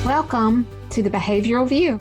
Welcome to the Behavioral View.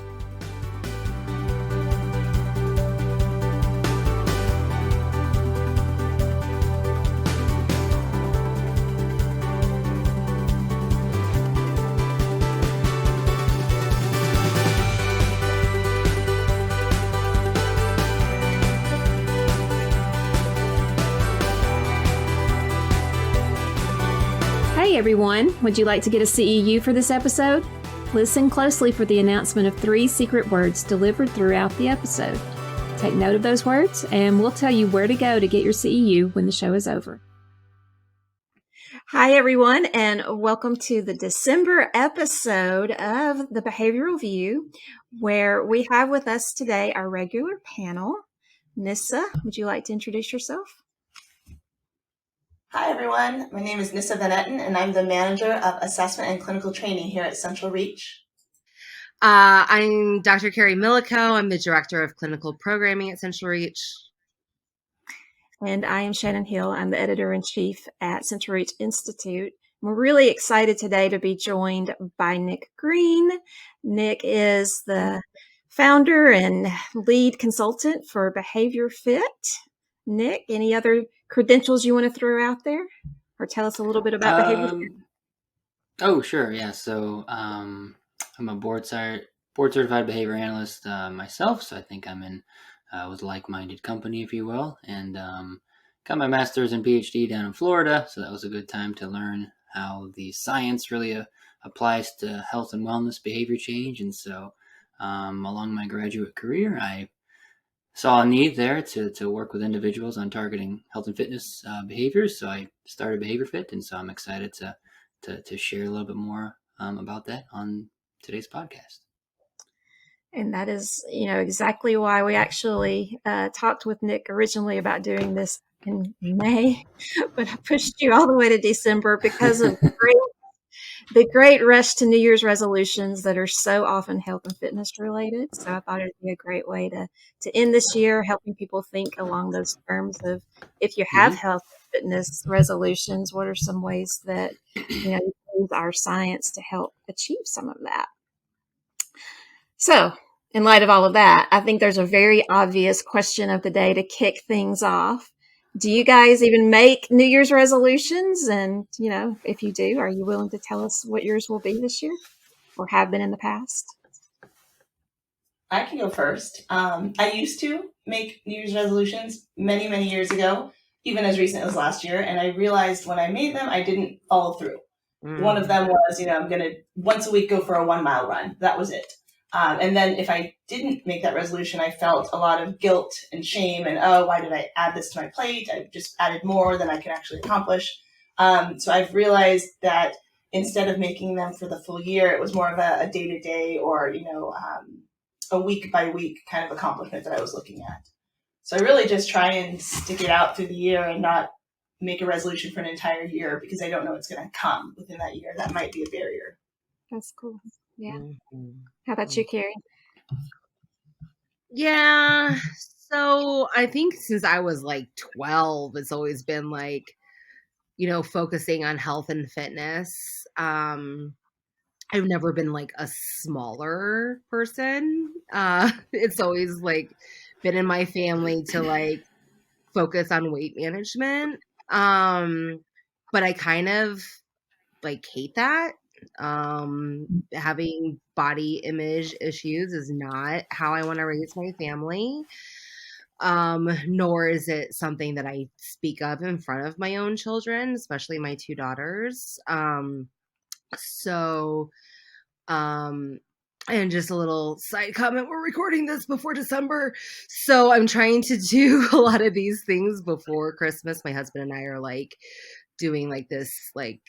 Hey everyone, would you like to get a CEU for this episode? Listen closely for the announcement of 3 secret words delivered throughout the episode. Take note of those words, and we'll tell you where to go to get your CEU when the show is over. Hi everyone, and welcome to the December episode of the Behavioral View, where we have with us today our regular panel. Nissa, would you like to introduce yourself? Hi everyone, my name is Nissa Van Etten and I'm the Manager of Assessment and Clinical Training here at CentralReach. I'm Dr. Carrie Millico. I'm the Director of Clinical Programming at CentralReach. And I am Shannon Hill. I'm the Editor-in-Chief at CentralReach Institute. We're really excited today to be joined by Nick Green. Nick is the founder and lead consultant for Behavior Fit. Nick, any other credentials you want to throw out there or tell us a little bit about Behavior Fit? Oh, sure. Yeah. So I'm a board certified behavior analyst myself. So I think I'm in with a like-minded company, if you will, and got my master's and PhD down in Florida. So that was a good time to learn how the science really applies to health and wellness behavior change. And so along my graduate career, I saw a need there to work with individuals on targeting health and fitness behaviors. So I started Behavior Fit, and so I'm excited to share a little bit more about that on today's podcast. And that is, exactly why we actually talked with Nick originally about doing this in May, but I pushed you all the way to December because of the great rush to New Year's resolutions that are so often health and fitness related. So I thought it'd be a great way to end this year helping people think along those terms of, if you have health and fitness resolutions, what are some ways that you use our science to help achieve some of that. So in light of all of that, I think there's a very obvious question of the day to kick things off. Do you guys even make New Year's resolutions? And, if you do, are you willing to tell us what yours will be this year or have been in the past? I can go first. I used to make New Year's resolutions many, many years ago, even as recent as last year. And I realized when I made them, I didn't follow through. One of them was, I'm going to once a week go for a 1-mile run. That was it. And then if I didn't make that resolution, I felt a lot of guilt and shame and, why did I add this to my plate? I just added more than I can actually accomplish. So I've realized that instead of making them for the full year, it was more of a day-to-day or, a week-by-week kind of accomplishment that I was looking at. So I really just try and stick it out through the year and not make a resolution for an entire year because I don't know what's going to come within that year. That might be a barrier. That's cool. Yeah. How about you, Carrie? Yeah. So I think since I was like 12, it's always been like, focusing on health and fitness. I've never been like a smaller person. It's always like been in my family to like focus on weight management. But I kind of like hate that. Having body image issues is not how I want to raise my family. Nor is it something that I speak of in front of my own children, especially my 2 daughters. And just a little side comment, we're recording this before December. So I'm trying to do a lot of these things before Christmas. My husband and I are like doing like this, like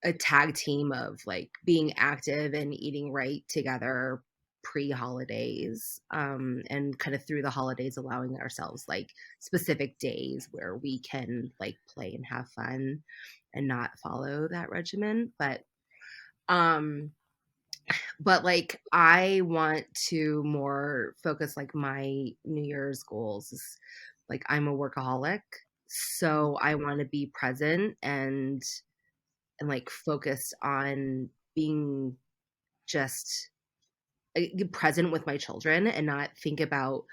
a tag team of like being active and eating right together pre-holidays, and kind of through the holidays allowing ourselves like specific days where we can like play and have fun and not follow that regimen. But like I want to more focus like my New Year's goals is like I'm a workaholic, so I want to be present and like focused on being just present with my children and not think about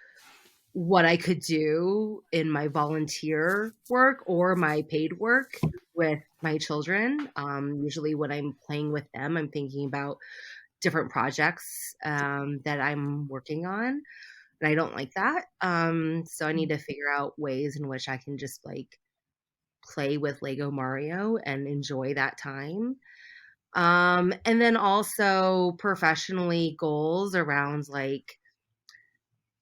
what I could do in my volunteer work or my paid work with my children. Usually when I'm playing with them, I'm thinking about different projects that I'm working on. And I don't like that. So I need to figure out ways in which I can just like play with Lego Mario and enjoy that time. And then also professionally goals around like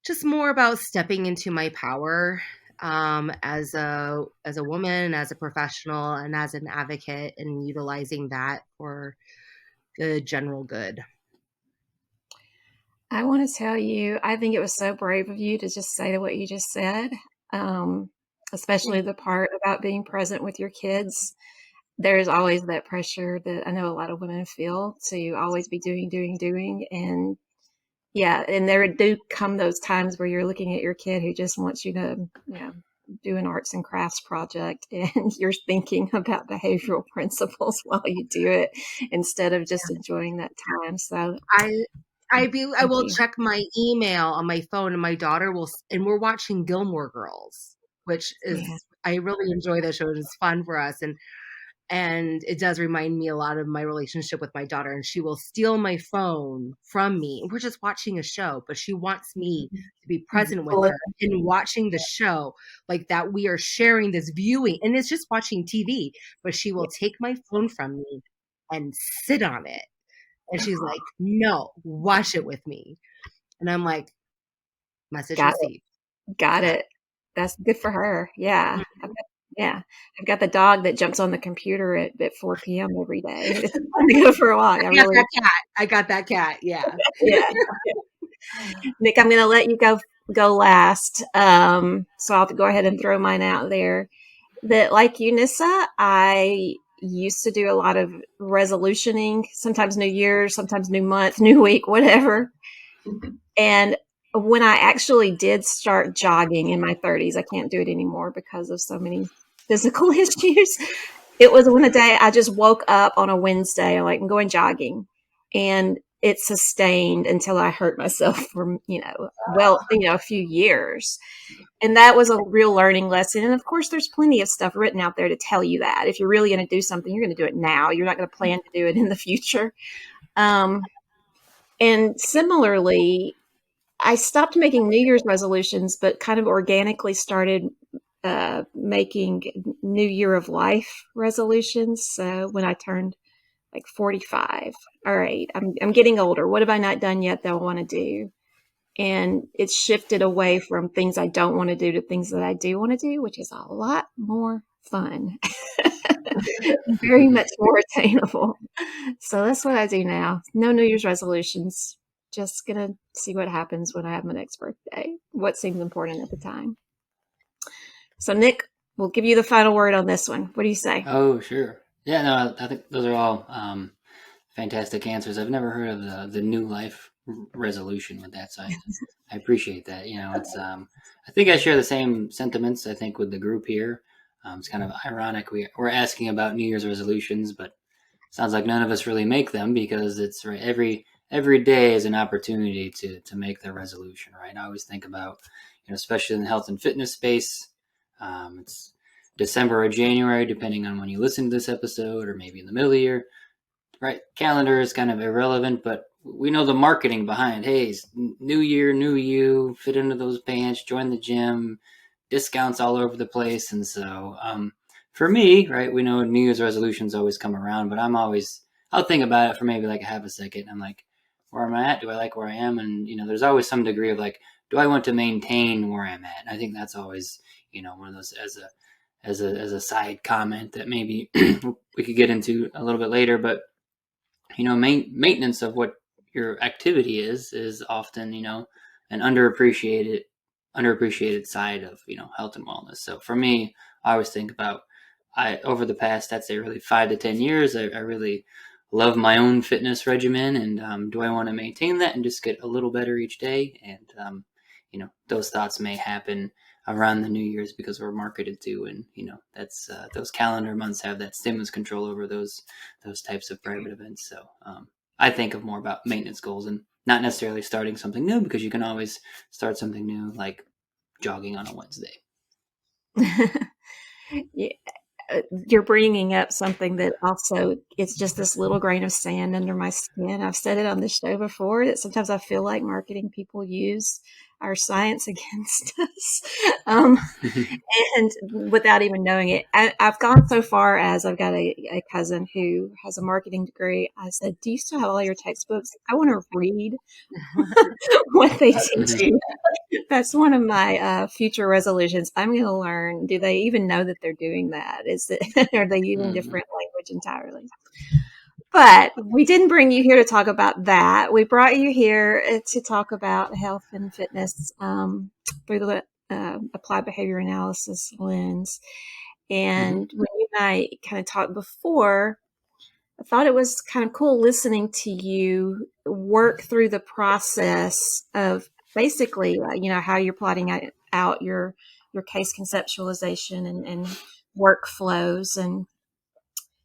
just more about stepping into my power as a woman, as a professional, and as an advocate, and utilizing that for the general good. I want to tell you, I think it was so brave of you to just say what you just said, especially the part about being present with your kids. There's always that pressure that I know a lot of women feel to always be doing. And yeah, and there do come those times where you're looking at your kid who just wants you to, do an arts and crafts project, and you're thinking about behavioral principles while you do it instead of just enjoying that time. So I thank will you. check my email on my phone, and my daughter will, and we're watching Gilmore Girls, which is, Yeah. I really enjoy that show. It's fun for us, and it does remind me a lot of my relationship with my daughter. And she will steal my phone from me. We're just watching a show, but she wants me to be present with her in watching the show, like that we are sharing this viewing, and it's just watching TV. But she will take my phone from me and sit on it. And she's like, no, watch it with me. And I'm like, message Got received. it. Got Yeah. it. That's good for her. Yeah. Mhm. I've got the dog that jumps on the computer at 4 p.m. every day. It's fun to go for a walk. I got that cat. I got that cat. Yeah. Yeah. Nick, I'm going to let you go last. So I'll go ahead and throw mine out there. That, like you, Nissa, I used to do a lot of resolutioning, sometimes New Year's, sometimes new month, new week, whatever. And when I actually did start jogging in my 30s, I can't do it anymore because of so many physical issues. It was one a day I just woke up on a Wednesday, like I'm going jogging, and it sustained until I hurt myself for, a few years. And that was a real learning lesson. And of course, there's plenty of stuff written out there to tell you that if you're really going to do something, you're going to do it now. You're not going to plan to do it in the future. And similarly, I stopped making New Year's resolutions, but kind of organically started making New Year of Life resolutions. So when I turned like 45, all right, I'm getting older. What have I not done yet that I want to do? And it's shifted away from things I don't want to do to things that I do want to do, which is a lot more fun. Very much more attainable. So that's what I do now. No New Year's resolutions. Just gonna see what happens when I have my next birthday. What seems important at the time. So Nick, we'll give you the final word on this one. What do you say? Oh, sure. Yeah, no, I think those are all fantastic answers. I've never heard of the new life resolution with that, so I appreciate that. It's I think I share the same sentiments. I think with the group here, it's kind of ironic we're asking about New Year's resolutions, but sounds like none of us really make them because it's right every day is an opportunity to make the resolution. Right, I always think about especially in the health and fitness space. It's December or January, depending on when you listen to this episode, or maybe in the middle of the year. Right, calendar is kind of irrelevant, but we know the marketing behind. Hey, new year, new you. Fit into those pants. Join the gym. Discounts all over the place, and so for me, right, we know New Year's resolutions always come around, but I'll think about it for maybe like a half a second. I'm like, where am I at? Do I like where I am? And there's always some degree of like, do I want to maintain where I'm at? And I think that's always one of those as a side comment that maybe we could get into a little bit later, but maintenance of what your activity is often an underappreciated side of health and wellness. So for me, I always think about over the past, I'd say really 5 to 10 years, I really love my own fitness regimen, and do I want to maintain that and just get a little better each day? And those thoughts may happen around the New Year's because we're marketed to, and that's those calendar months have that stimulus control over those types of private events. So I think of more about maintenance goals and not necessarily starting something new, because you can always start something new, like jogging on a Wednesday. Yeah, you're bringing up something that also, it's just this little grain of sand under my skin. I've said it on the show before that sometimes I feel like marketing people use our science against us, and without even knowing it. I've gone so far as I've got a cousin who has a marketing degree. I said, "Do you still have all your textbooks? I want to read what they teach you." That's one of my future resolutions. I'm going to learn. Do they even know that they're doing that? Is it, are they using different language entirely? But we didn't bring you here to talk about that. We brought you here to talk about health and fitness through the applied behavior analysis lens. And when you and I kind of talked before, I thought it was kind of cool listening to you work through the process of basically, how you're plotting out your case conceptualization and workflows. And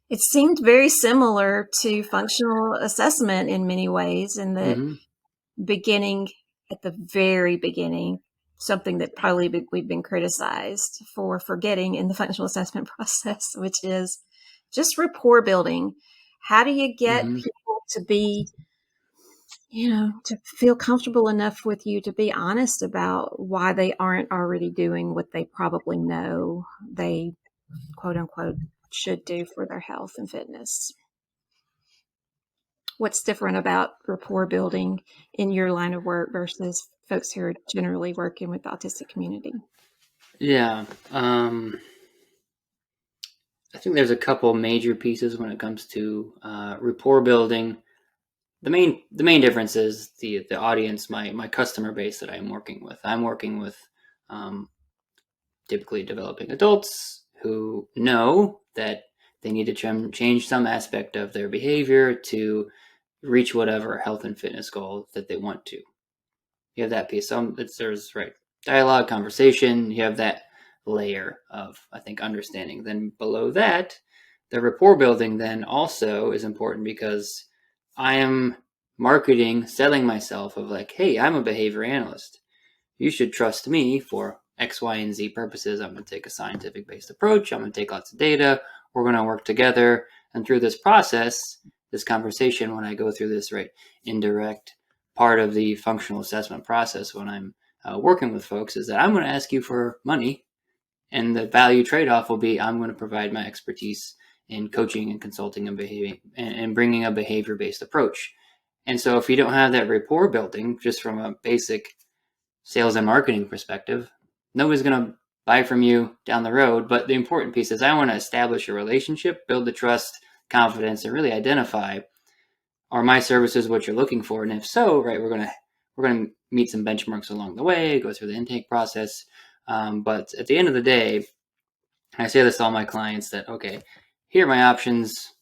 it seemed very similar to functional assessment in many ways, in the beginning, at the very beginning, something that probably we've been criticized for forgetting in the functional assessment process, which is just rapport building. How do you get people to be, to feel comfortable enough with you to be honest about why they aren't already doing what they probably know they, quote unquote, should do for their health and fitness? What's different about rapport building in your line of work versus folks who are generally working with the autistic community? Yeah. I think there's a couple major pieces when it comes to rapport building. The main difference is the audience, my customer base that I'm working with. I'm working with typically developing adults who know that they need to change some aspect of their behavior to reach whatever health and fitness goal that they want to. You have that piece. There's dialogue, conversation. You have that layer of, I think, understanding. Then below that, the rapport building then also is important, because I am marketing, selling myself of like, hey, I'm a behavior analyst. You should trust me for X, Y, and Z purposes. I'm going to take a scientific based approach. I'm going to take lots of data. We're going to work together. And through this process, this conversation, when I go through this indirect part of the functional assessment process, when I'm working with folks, is that I'm going to ask you for money, and the value trade-off will be I'm going to provide my expertise in coaching and consulting and behaving and bringing a behavior-based approach. And so if you don't have that rapport building, just from a basic sales and marketing perspective, nobody's going to buy from you down the road. But the important piece is I want to establish a relationship, build the trust, confidence, and really identify, are my services what you're looking for? And if so, we're going to meet some benchmarks along the way, go through the intake process. But at the end of the day, I say this to all my clients that, okay, here are my options.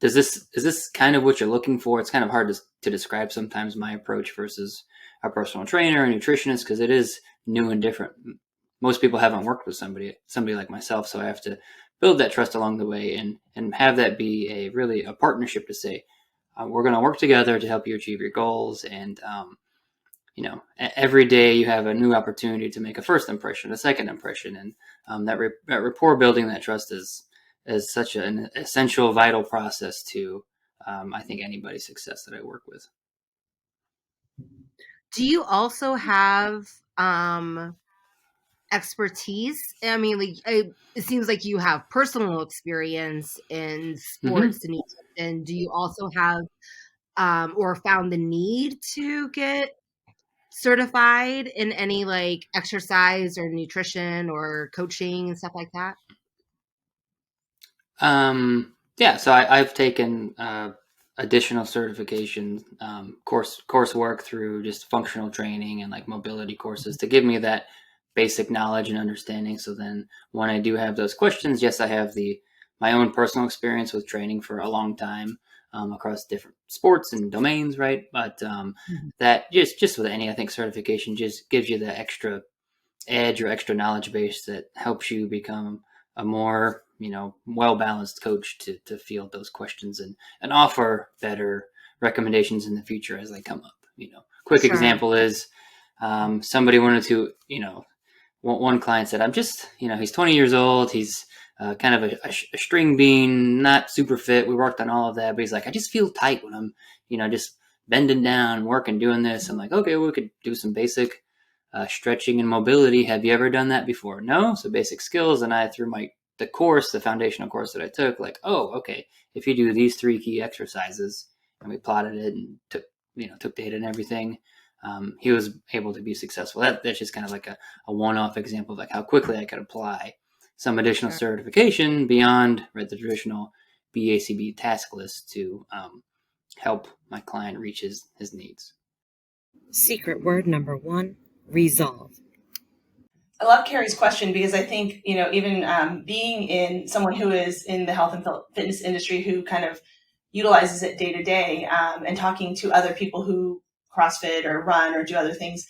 Is this kind of what you're looking for? It's kind of hard to describe sometimes my approach versus a personal trainer or nutritionist, because it is new and different. Most people haven't worked with somebody like myself, so I have to build that trust along the way and have that be a partnership to say, we're going to work together to help you achieve your goals. And, every day you have a new opportunity to make a first impression, a second impression. And that rapport building, that trust is such an essential, vital process to, I think, anybody's success that I work with. Do you also have expertise? I mean, it seems like you have personal experience in sports and nutrition. Do you also have or found the need to get certified in any exercise or nutrition or coaching and stuff like that? Yeah, so I've taken additional certification coursework through just functional training and mobility courses to give me that basic knowledge and understanding. So then when I do have those questions, yes, I have my own personal experience with training for a long time across different sports and domains, right? But that just with any, I think, certification just gives you the extra edge or extra knowledge base that helps you become a more, well-balanced coach to field those questions and offer better recommendations in the future as they come up. Quick Sure. example is somebody wanted to, one client said, I'm just, he's 20 years old. He's kind of a string bean, not super fit. We worked on all of that, but he's like, I just feel tight when I'm, just bending down, working, doing this. I'm like, okay, well, we could do some basic stretching and mobility. Have you ever done that before? No. So basic skills. And I, through the foundational course that I took, like, oh, okay, if you do these 3 key exercises, and we plotted it and took data and everything, he was able to be successful. That's just kind of like a one-off example of like how quickly I could apply some additional certification beyond the traditional BACB task list to help my client reach his needs. Secret word number 1, resolve. I love Carrie's question because I think, even being in someone who is in the health and fitness industry who kind of utilizes it day to day, and talking to other people who CrossFit or run or do other things,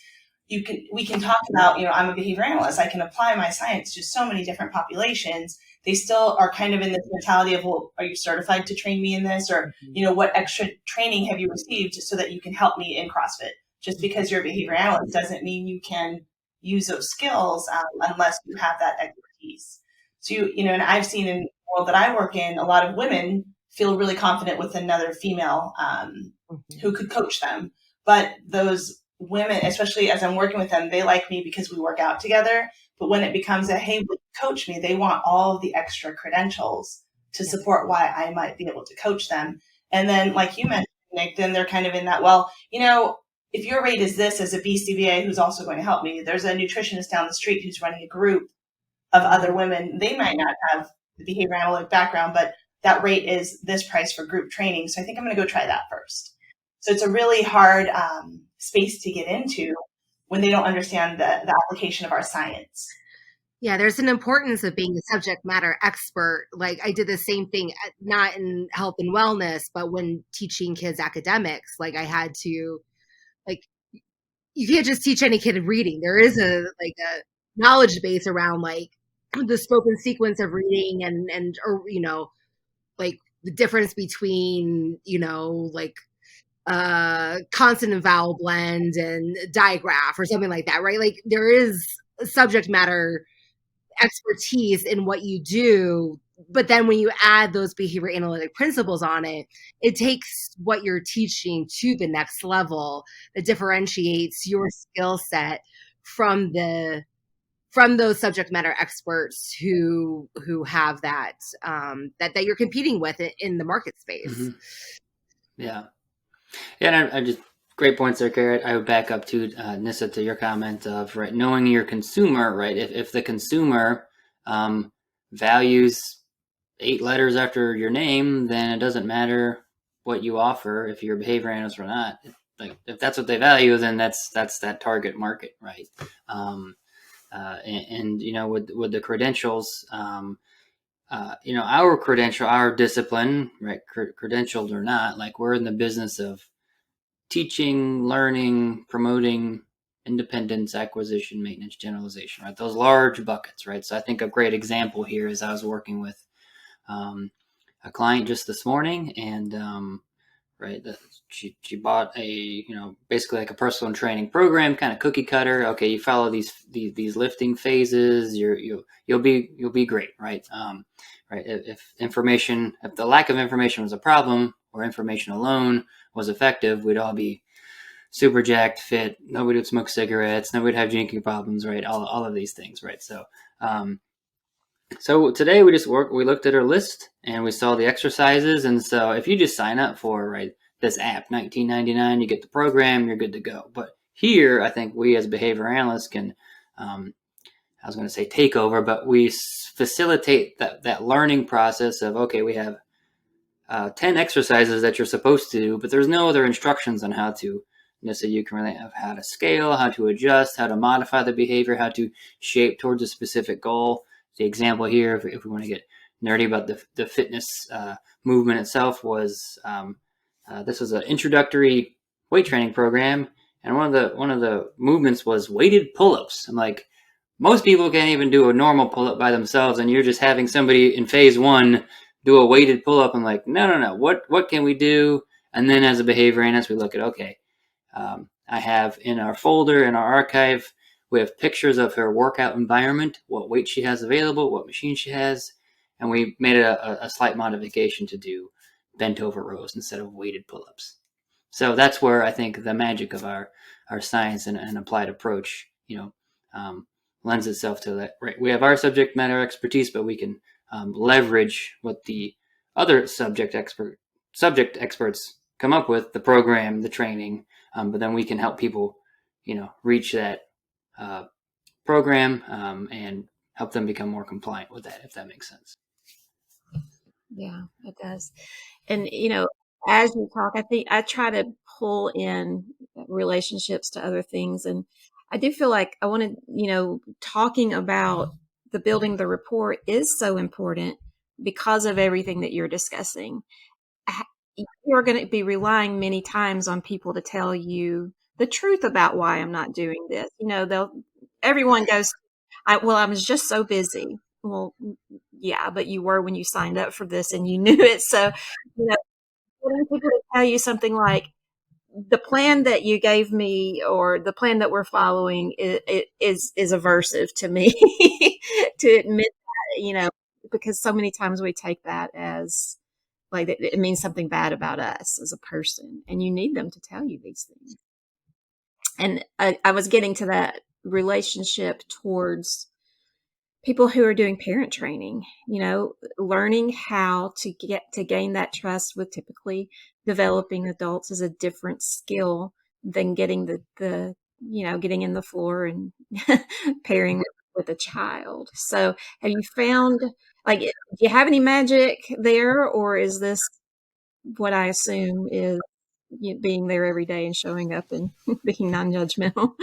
we can talk about, I'm a behavior analyst. I can apply my science to so many different populations. They still are kind of in this mentality of, well, are you certified to train me in this? Or, what extra training have you received so that you can help me in CrossFit? Just because you're a behavior analyst doesn't mean you can use those skills unless you have that expertise. So, and I've seen in the world that I work in, a lot of women feel really confident with another female who could coach them. But those women, especially as I'm working with them, they like me because we work out together. But when it becomes a, hey, will you coach me? They want all of the extra credentials to support why I might be able to coach them. And then, like you mentioned, Nick, then they're kind of in that, well, if your rate is this as a BCBA who's also going to help me, there's a nutritionist down the street who's running a group of other women. They might not have the behavior analytic background, but that rate is this price for group training. So I think I'm going to go try that first. So it's a really hard space to get into when they don't understand the application of our science. Yeah, there's an importance of being a subject matter expert. Like I did the same thing, not in health and wellness, but when teaching kids academics, like I had to, like, you can't just teach any kid reading. There is a knowledge base around like the spoken sequence of reading and or like the difference between consonant and vowel blend and digraph or something like that, right? Like there is subject matter expertise in what you do, but then when you add those behavior analytic principles on it, it takes what you're teaching to the next level. It differentiates your skill set from those subject matter experts who have that that you're competing with in the market space. Mm-hmm. Yeah, and I just great points there, Carrot. I would back up to Nissa, to your comment of knowing your consumer, right? If the consumer values 8 letters after your name, then it doesn't matter what you offer if you're a behavior analyst or not. Like if that's what they value, then that's that target market, right? And with the credentials, our credential, our discipline, right, credentialed or not, like we're in the business of teaching, learning, promoting independence, acquisition, maintenance, generalization, right? Those large buckets, right? So I think a great example here is I was working with a client just this morning, and she bought a basically like a personal training program, kind of cookie cutter. Okay, you follow these lifting phases, you'll be great, right? Right. If the lack of information was a problem, or information alone was effective, we'd all be super jacked, fit. Nobody would smoke cigarettes. Nobody would have drinking problems, right? All of these things, right? So, so today we looked at our list and we saw the exercises. And so if you just sign up for this app, $19.99, you get the program, you're good to go. But here, I think we as behavior analysts can, I was going to say take over, but we facilitate that learning process of, okay, we have 10 exercises that you're supposed to do, but there's no other instructions on how to. So you can really have how to scale, how to adjust, how to modify the behavior, how to shape towards a specific goal. The example here, if we want to get nerdy about the fitness movement itself, was this was an introductory weight training program, and one of the movements was weighted pull-ups. I'm like, most people can't even do a normal pull-up by themselves, and you're just having somebody in phase 1 do a weighted pull-up. I'm like, no. What can we do? And then as a behavior analyst, we look at, okay, I have in our folder, in our archive, we have pictures of her workout environment, what weight she has available, what machine she has, and we made a slight modification to do bent over rows instead of weighted pull-ups. So that's where I think the magic of our science and applied approach, lends itself to that. Right, we have our subject matter expertise, but we can leverage what the other subject experts come up with, the program, the training, but then we can help people, reach that program and help them become more compliant with that, if that makes sense. Yeah, it does. And, as you talk, I think I try to pull in relationships to other things. And I do feel like I wanted, talking about the building the rapport is so important because of everything that you're discussing. You're going to be relying many times on people to tell you the truth about why I'm not doing this. Everyone goes, I was just so busy. Well, yeah, but you were when you signed up for this and you knew it. So, getting people to tell you something like, the plan that you gave me or the plan that we're following is aversive to me to admit that, because so many times we take that as like it means something bad about us as a person, and you need them to tell you these things. And I was getting to that relationship towards people who are doing parent training, learning how to gain that trust with typically developing adults is a different skill than getting getting in the floor and pairing with a child. So have you found, do you have any magic there, or is this what I assume is being there every day and showing up and being non-judgmental?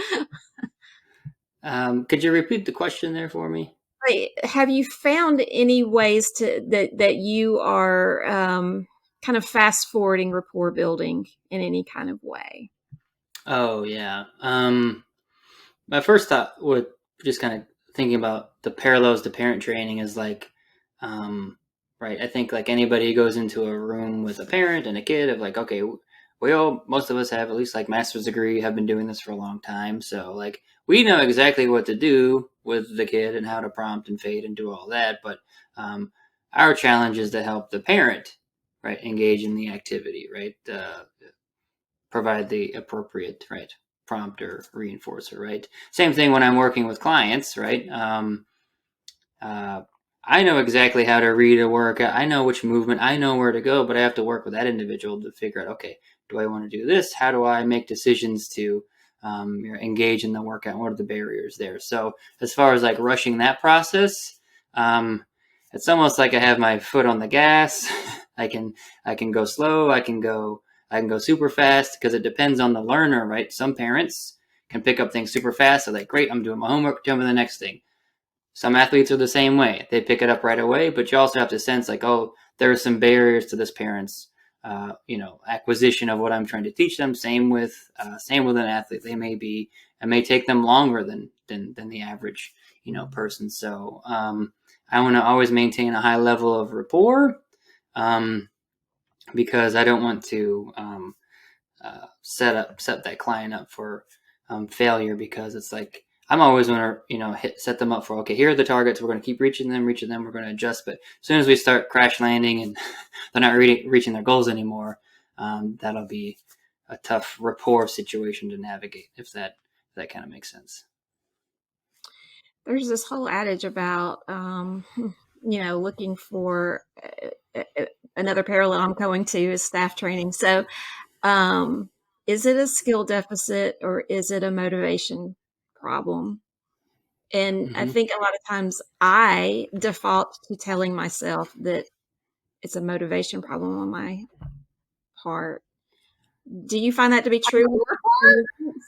Could you repeat the question there for me? Have you found any ways that you are kind of fast forwarding rapport building in any kind of way? Oh yeah. My first thought would just kind of thinking about the parallels to parent training is like, right. I think like anybody who goes into a room with a parent and a kid of like, okay, most of us have at least like master's degree, have been doing this for a long time. So like we know exactly what to do with the kid and how to prompt and fade and do all that. But our challenge is to help the parent, right, engage in the activity, right, provide the appropriate, right, prompt or reinforcer, right. Same thing when I'm working with clients, right. I know exactly how to read a workout. I know which movement. I know where to go, but I have to work with that individual to figure out, okay, do I want to do this? How do I make decisions to engage in the workout? What are the barriers there? So as far as like rushing that process, it's almost like I have my foot on the gas. I can go slow. I can go super fast because it depends on the learner, right? Some parents can pick up things super fast. So like, great, I'm doing my homework, jump to the next thing. Some athletes are the same way. They pick it up right away, but you also have to sense like, oh, there are some barriers to this parent's, acquisition of what I'm trying to teach them. Same with an athlete. It may take them longer than the average, person. So I want to always maintain a high level of rapport because I don't want to set that client up for failure, because it's like I'm always going to set them up for, okay, here are the targets. We're going to keep reaching them. We're going to adjust. But as soon as we start crash landing and they're not reaching their goals anymore, that'll be a tough rapport situation to navigate, if that kind of makes sense. There's this whole adage about, looking for another parallel I'm going to is staff training. So, is it a skill deficit or is it a motivation problem? And I think a lot of times I default to telling myself that it's a motivation problem on my part. Do you find that to be true?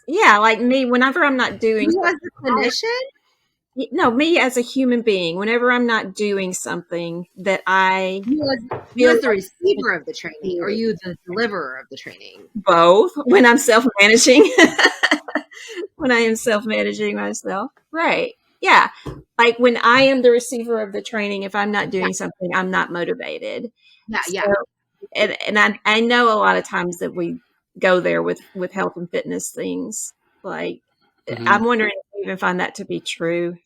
Yeah, like me, whenever I'm not doing You as a clinician? no, me as a human being, whenever I'm not doing something that I You as the receiver of the training, or you the deliverer of the training? both, when I'm self-managing, when I am self-managing myself. Right. yeah, like when I am the receiver of the training, if I'm not doing something, I'm not motivated. So, Yeah. and I know a lot of times that we go there with health and fitness things. Like, Mm-hmm. I'm wondering if you even find that to be true.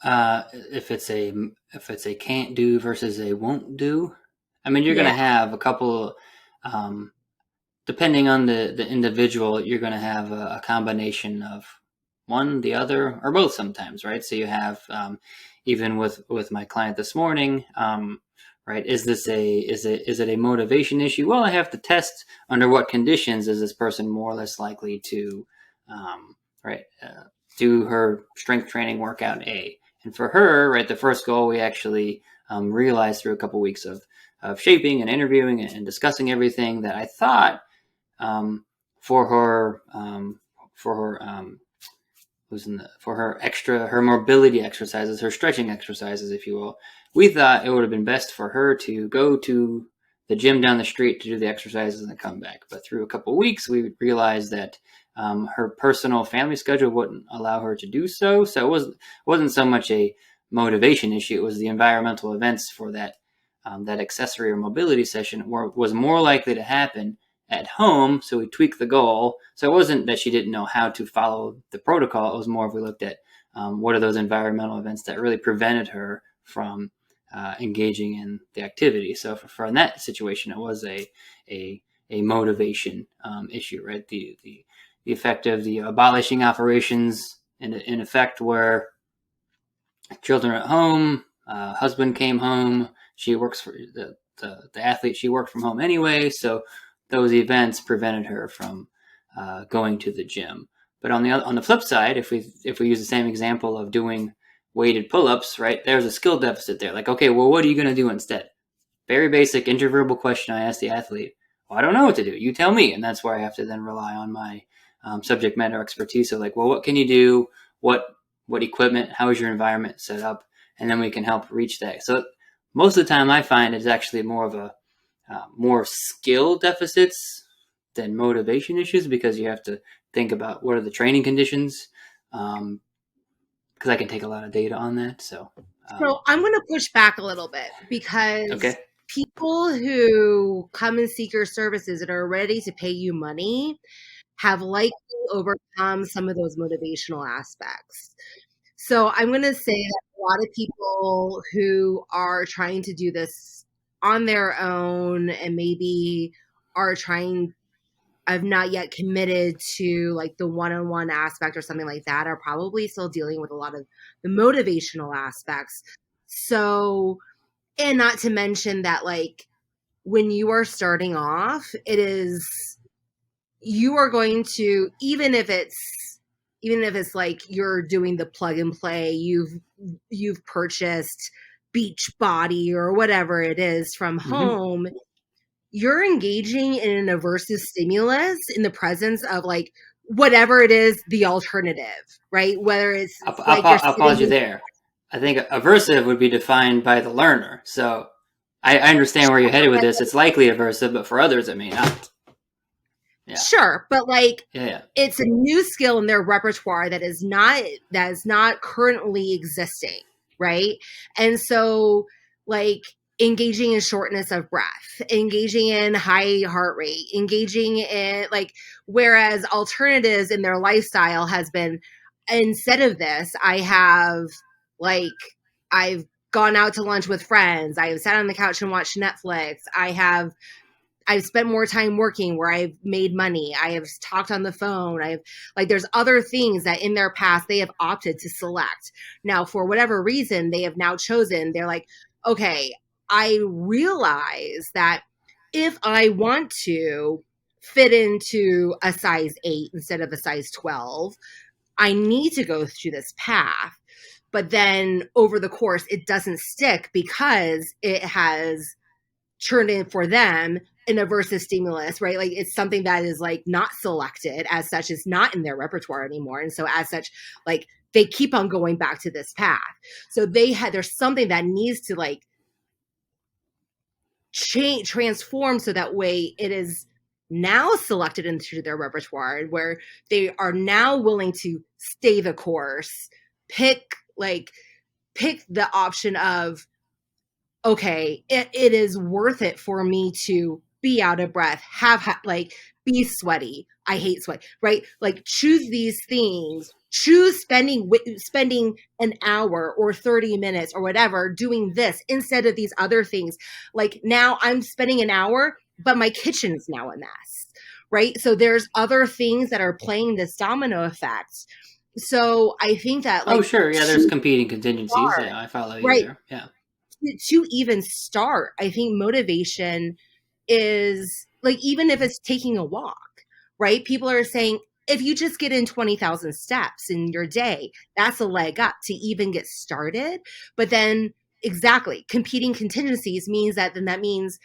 If it's a can't do versus a won't do, I mean, you're Yeah. going to have a couple, depending on the individual, you're going to have a combination of one, the other, or both sometimes, right? So you have, even with my client this morning, right? Is it a motivation issue? Well, I have to test under what conditions is this person more or less likely to, right, do her strength training workout A. And for her, right, the first goal we actually realized through a couple weeks of shaping and interviewing and discussing everything that I thought for her her mobility exercises, her stretching exercises, if you will. We thought it would have been best for her to go to the gym down the street to do the exercises and then come back. But through a couple of weeks, we realized that her personal family schedule wouldn't allow her to do so. So it wasn't so much a motivation issue; it was the environmental events for that accessory or mobility session was more likely to happen at home. So we tweaked the goal. So it wasn't that she didn't know how to follow the protocol. It was more if we looked at what are those environmental events that really prevented her from engaging in the activity. So for in that situation, it was a motivation issue, right? The effect of the abolishing operations in effect where children are at home, husband came home, she works for the athlete, she worked from home anyway, so those events prevented her from going to the gym. But on the flip side, if we use the same example of doing weighted pull-ups, right, there's a skill deficit there. Like, okay, well, what are you going to do instead? Very basic interverbal question I asked the athlete. Well, I don't know what to do. You tell me. And that's where I have to then rely on my subject matter expertise. So like, well, what can you do? What equipment? How is your environment set up? And then we can help reach that. So most of the time I find it's actually more of a more skill deficits than motivation issues, because you have to think about what are the training conditions, because I can take a lot of data on that. So I'm going to push back a little bit, because okay. people who come and seek your services and are ready to pay you money have likely overcome some of those motivational aspects. So I'm going to say that a lot of people who are trying to do this on their own and maybe I've not yet committed to like the one-on-one aspect or something like that are probably still dealing with a lot of the motivational aspects. So, and not to mention that like when you are starting off, you are going to, even if it's like you're doing the plug and play, you've purchased Beachbody or whatever it is from home, you're engaging in an aversive stimulus in the presence of like whatever it is, the alternative, right? Whether it's like you're I'll pause you there. I think aversive would be defined by the learner. So I understand where you're headed with this. It's likely aversive, but for others, it may not. Yeah. Sure, but like Yeah. it's a new skill in their repertoire that is not currently existing, right? And so like engaging in shortness of breath, engaging in high heart rate, engaging in like, whereas alternatives in their lifestyle has been, instead of this, I've gone out to lunch with friends, I've sat on the couch and watched Netflix, I've spent more time working where I've made money, I have talked on the phone, there's other things that in their past they have opted to select. Now, for whatever reason, they have now chosen, they're like, okay, I realize that if I want to fit into a size 8 instead of a size 12, I need to go through this path. But then over the course, it doesn't stick because it has turned in for them an aversive stimulus, right? Like it's something that is like not selected as such, it's not in their repertoire anymore. And so as such, like they keep on going back to this path. So there's something that needs to like transform so that way it is now selected into their repertoire, where they are now willing to stay the course, pick the option of, okay, it is worth it for me to be out of breath, be sweaty. I hate sweat, right? Like, choose these things, choose spending an hour or 30 minutes or whatever doing this instead of these other things. Like, now I'm spending an hour, but my kitchen is now a mess, right? So there's other things that are playing this domino effect. So I think that, like, Oh, sure. Yeah, there's competing contingencies. Yeah, I follow you right, there. Yeah. to even start, I think motivation is, like, even if it's taking a walk, right? People are saying, if you just get in 20,000 steps in your day, that's a leg up to even get started. But then, exactly, competing contingencies means that means,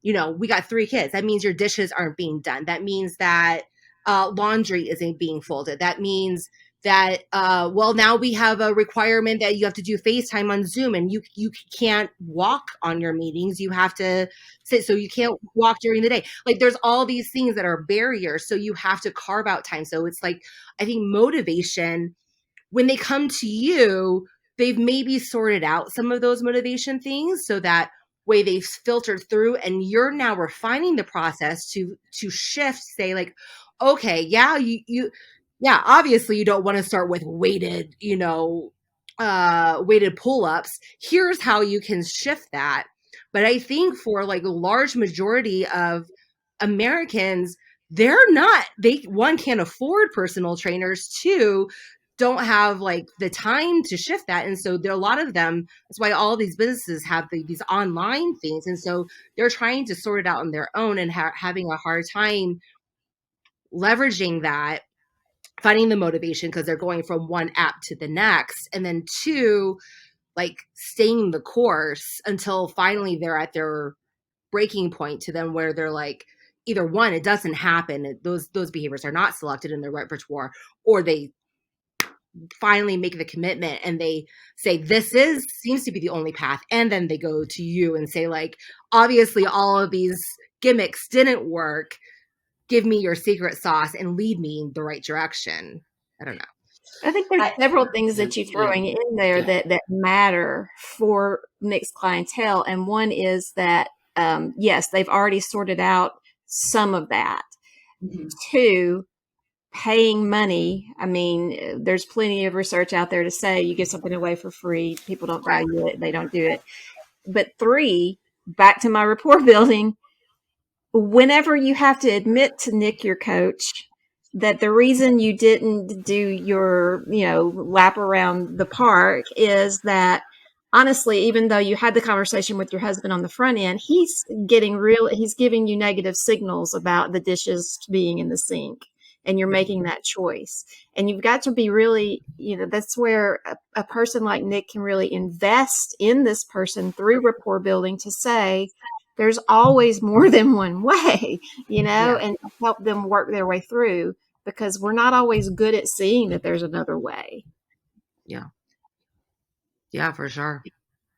we got 3 kids. That means your dishes aren't being done. That means that laundry isn't being folded. That means that, now we have a requirement that you have to do FaceTime on Zoom, and you can't walk on your meetings. You have to sit, so you can't walk during the day. Like, there's all these things that are barriers. So you have to carve out time. So it's like, I think motivation, when they come to you, they've maybe sorted out some of those motivation things, so that way they've filtered through, and you're now refining the process to shift, say, like, okay, yeah, obviously you don't want to start with weighted pull-ups. Here's how you can shift that. But I think for, like, a large majority of Americans, one, can't afford personal trainers, two, don't have, like, the time to shift that. And so there are a lot of them. That's why all these businesses have these online things. And so they're trying to sort it out on their own, and having a hard time leveraging that, finding the motivation, because they're going from one app to the next. And then two, like, staying the course until finally they're at their breaking point, to them where they're like, either one, it doesn't happen, those behaviors are not selected in their repertoire, or they finally make the commitment and they say, this seems to be the only path. And then they go to you and say, like, obviously all of these gimmicks didn't work. Give me your secret sauce and lead me in the right direction. I don't know. I think there's several things that you're throwing in there that matter for mixed clientele. And one is that, yes, they've already sorted out some of that. Mm-hmm. Two, paying money. I mean, there's plenty of research out there to say you give something away for free, people don't value it, they don't do it. But three, back to my rapport building, whenever you have to admit to Nick, your coach, that the reason you didn't do your, lap around the park is that, honestly, even though you had the conversation with your husband on the front end, he's giving you negative signals about the dishes being in the sink, and you're making that choice. And you've got to be really, that's where a person like Nick can really invest in this person through rapport building, to say, there's always more than one way, and help them work their way through, because we're not always good at seeing that there's another way. Yeah. Yeah, for sure.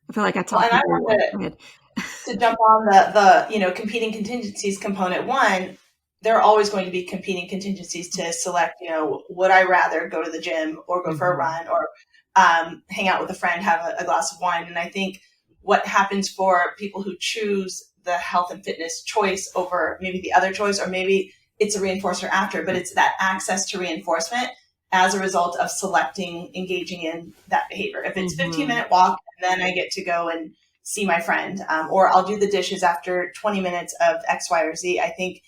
I feel like I talked to jump on the competing contingencies component. One, there are always going to be competing contingencies to select, would I rather go to the gym or go for a run, or hang out with a friend, have a glass of wine. And I think what happens for people who choose the health and fitness choice over maybe the other choice, or maybe it's a reinforcer after, but it's that access to reinforcement as a result of engaging in that behavior. If it's 15-minute walk, and then I get to go and see my friend, or I'll do the dishes after 20 minutes of X, Y, or Z. I think,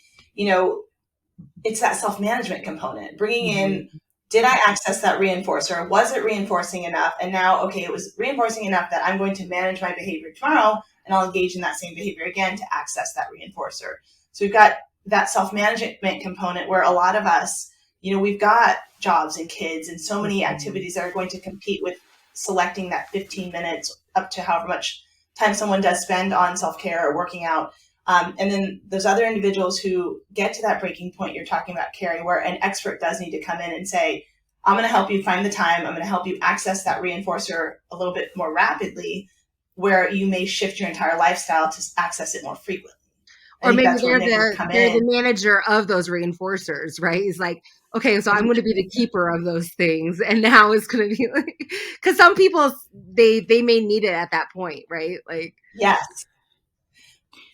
it's that self-management component, bringing in, did I access that reinforcer? Was it reinforcing enough? And now, okay, it was reinforcing enough that I'm going to manage my behavior tomorrow, and I'll engage in that same behavior again to access that reinforcer. So we've got that self-management component where a lot of us, we've got jobs and kids and so many activities that are going to compete with selecting that 15 minutes up to however much time someone does spend on self-care or working out. And then those other individuals who get to that breaking point you're talking about, Carrie, where an expert does need to come in and say, I'm going to help you find the time. I'm going to help you access that reinforcer a little bit more rapidly, where you may shift your entire lifestyle to access it more frequently. I Or think maybe that's where Nick would come they're the in. manager of those reinforcers, right? He's like, okay, so I'm going to be the keeper of those things, and now it's going to be like, because some people they may need it at that point, right? Like, Yes.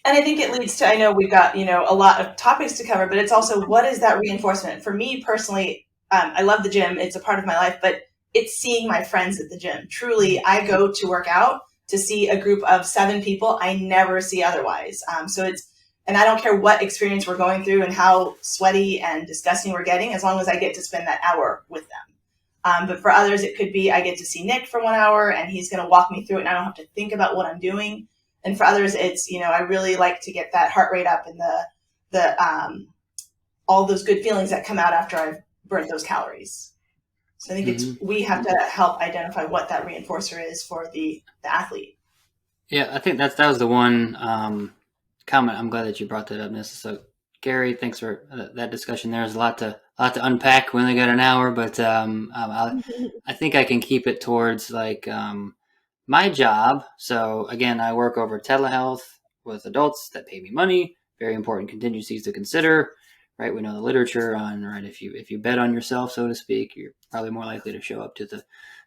And I think it leads to, I know we've got, a lot of topics to cover, but it's also, what is that reinforcement? For me personally, I love the gym. It's a part of my life, but it's seeing my friends at the gym. Truly, I go to work out to see a group of 7 people I never see otherwise. And I don't care what experience we're going through and how sweaty and disgusting we're getting, as long as I get to spend that hour with them. But for others, it could be I get to see Nick for 1 hour and he's going to walk me through it and I don't have to think about what I'm doing. And for others, it's, I really like to get that heart rate up and the all those good feelings that come out after I've burnt those calories. So I think we have to help identify what that reinforcer is for the athlete. Yeah, I think that was the one comment. I'm glad that you brought that up, Nessa. So, Gary, thanks for that discussion. There's a lot to unpack. We only got an hour, but I think I can keep it towards like my job. So again, I work over telehealth with adults that pay me money. Very important contingencies to consider. Right, we know the literature on right. If you bet on yourself, so to speak, you're probably more likely to show up to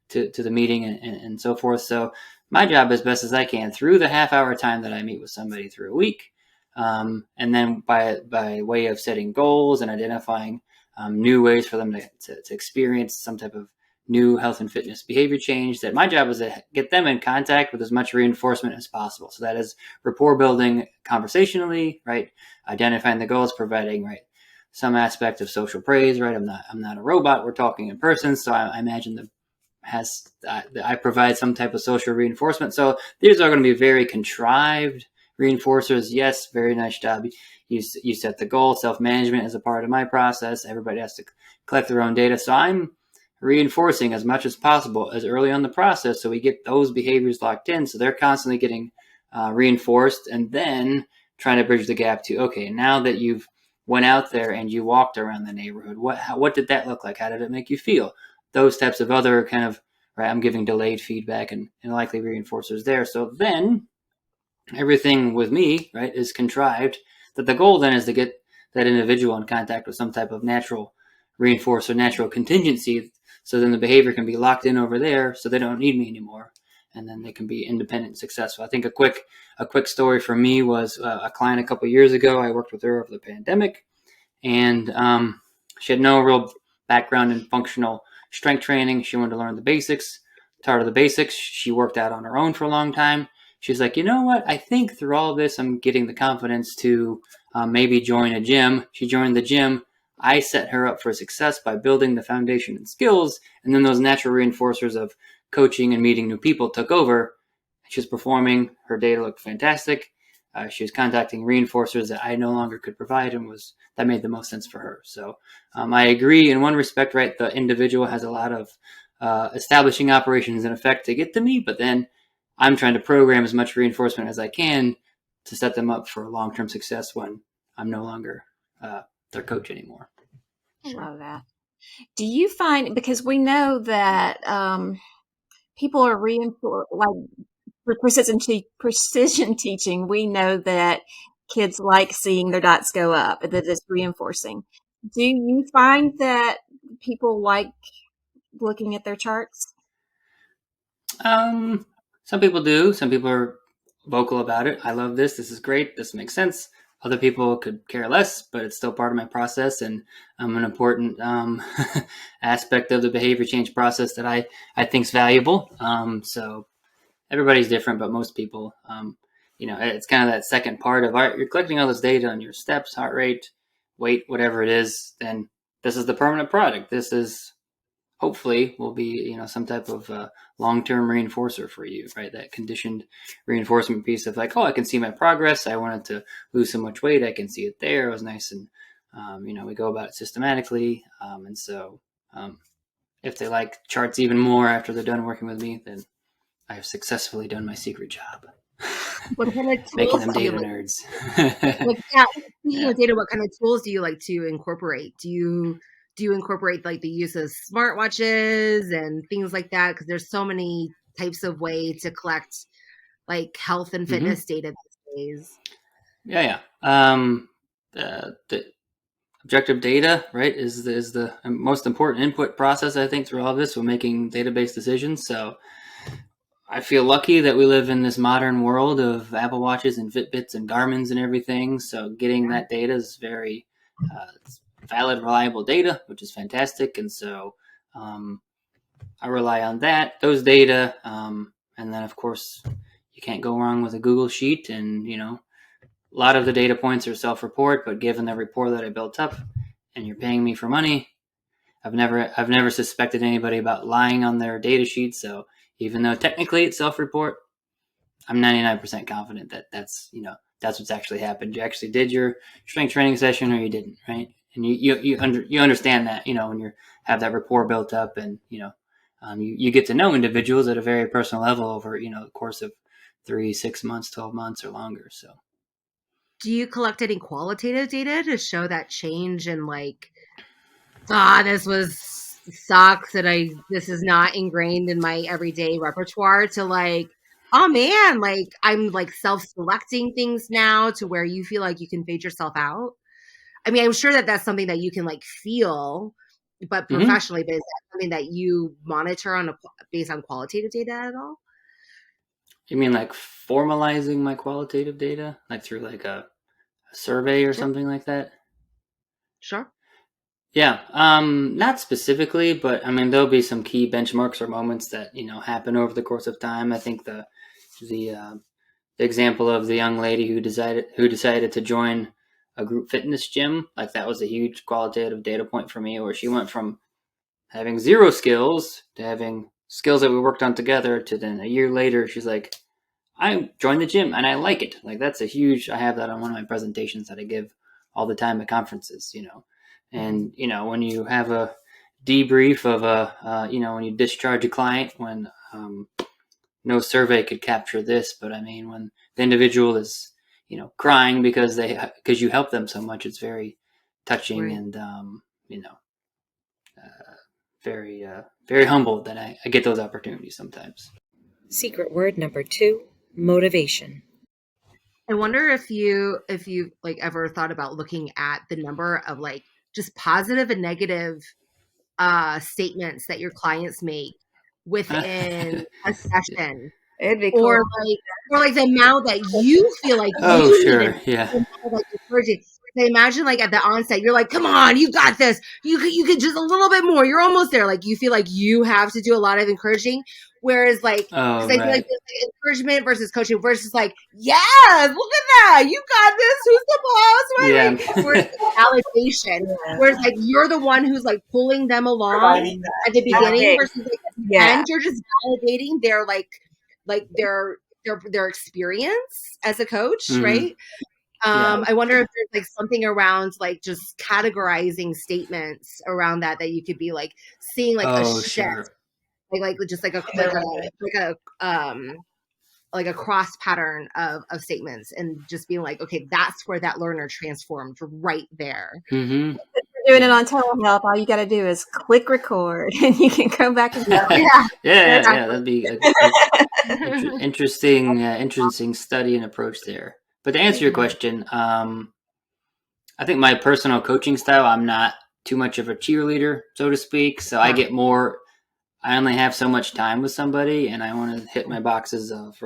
the meeting and so forth. So my job as best as I can through the half-hour time that I meet with somebody through a week, and then by way of setting goals and identifying new ways for them to experience some type of new health and fitness behavior change, that my job is to get them in contact with as much reinforcement as possible. So that is rapport building conversationally, right? Identifying the goals, providing right some aspect of social praise, right? I'm not a robot. We're talking in person, so I imagine I provide some type of social reinforcement. So these are going to be very contrived reinforcers. Yes, very nice job. You set the goal. Self-management is a part of my process. Everybody has to collect their own data. So I'm reinforcing as much as possible as early on the process so we get those behaviors locked in. So they're constantly getting reinforced, and then trying to bridge the gap to, okay, now that you've went out there and you walked around the neighborhood, what did that look like? How did it make you feel? Those types of other kind of, right, I'm giving delayed feedback and likely reinforcers there. So then everything with me, right, is contrived, that the goal then is to get that individual in contact with some type of natural reinforcer, natural contingency. So then the behavior can be locked in over there so they don't need me anymore. And then they can be independent and successful. I think a quick story for me was a client a couple of years ago. I worked with her over the pandemic, and she had no real background in functional strength training. She wanted to learn the basics. Taught her the basics. She worked out on her own for a long time. She's like, you know what? I think through all of this, I'm getting the confidence to maybe join a gym. She joined the gym. I set her up for success by building the foundation and skills, and then those natural reinforcers of coaching and meeting new people took over. She was performing. Her data looked fantastic. She was contacting reinforcers that I no longer could provide, and that made the most sense for her. So I agree in one respect, right? The individual has a lot of establishing operations in effect to get to me, but then I'm trying to program as much reinforcement as I can to set them up for long-term success when I'm no longer their coach anymore. I love that. Do you find, because we know that people are reinforced, like for precision teaching, we know that kids like seeing their dots go up, that it's reinforcing. Do you find that people like looking at their charts? Some people do. Some people are vocal about it. I love this. This is great. This makes sense. Other people could care less, but it's still part of my process and an important aspect of the behavior change process that I think is valuable. So everybody's different, but most people, it's kind of that second part of, all right, you're collecting all this data on your steps, heart rate, weight, whatever it is, then this is the permanent product. This is hopefully will be, some type of long-term reinforcer for you, right? That conditioned reinforcement piece of like, oh, I can see my progress. I wanted to lose so much weight. I can see it there. It was nice. And, we go about it systematically. And so if they like charts even more after they're done working with me, then I have successfully done my secret job. What kind of Making tools them do you data like? nerds. Speaking of data, what kind of tools do you like to incorporate? Do you incorporate like the use of smartwatches and things like that? Because there's so many types of way to collect like health and fitness data these days. Yeah. The objective data, right, is the most important input process, I think, through all of this when making database decisions. So I feel lucky that we live in this modern world of Apple Watches and Fitbits and Garmin's and everything. So getting that data is very valid, reliable data, which is fantastic. And so I rely on those data. And then, of course, you can't go wrong with a Google Sheet. And, a lot of the data points are self-report, but given the rapport that I built up and you're paying me for money, I've never suspected anybody about lying on their data sheet. So even though technically it's self-report, I'm 99% confident that that's what's actually happened. You actually did your strength training session or you didn't, right? And you understand that, when you have that rapport built up, and you get to know individuals at a very personal level over the course of 3, 6 months, 12 months, or longer. So, do you collect any qualitative data to show that change in this sucks that this is not ingrained in my everyday repertoire, to oh man, I'm self-selecting things now to where you feel like you can fade yourself out? I mean, I'm sure that that's something that you can feel, but professionally, but is that something that you monitor based on qualitative data at all? You mean formalizing my qualitative data, through a survey or something like that? Sure. Yeah, not specifically, but I mean there'll be some key benchmarks or moments that happen over the course of time. I think the example of the young lady who decided to join a group fitness gym, that was a huge qualitative data point for me, where she went from having zero skills to having skills that we worked on together, to then a year later she's like, I joined the gym and I like it. That's a huge, I have that on one of my presentations that I give all the time at conferences, and, when you have a debrief of when you discharge a client, when no survey could capture this, but I mean, when the individual is, crying because you help them so much, it's very touching. Right. And, very, very humbled that I get those opportunities sometimes. Secret word number 2, motivation. I wonder if you ever thought about looking at the number of just positive and negative statements that your clients make within a session. It'd be cool. Or the amount that you feel like you sure. need Yeah. encouraging. So imagine at the onset, you're like, come on, you got this. You could just a little bit more. You're almost there. You feel like you have to do a lot of encouraging. Whereas because I feel like there's encouragement versus coaching versus yes, look at that. You got this. Who's the boss? Yeah. Whereas validation. Whereas you're the one who's pulling them along at the beginning versus at the end, you're just validating their their experience as a coach, right? I wonder if there's something around just categorizing statements around that you could be seeing a shift, sure. Just a cross pattern of statements, and just being okay, that's where that learner transformed right there. Mm-hmm. Doing it on telehealth, all you got to do is click record, and you can go back and go. Yeah. That'd be interesting study and approach there. But to answer your question, I think my personal coaching style, I'm not too much of a cheerleader, so to speak. So I get more. I only have so much time with somebody, and I want to hit my boxes of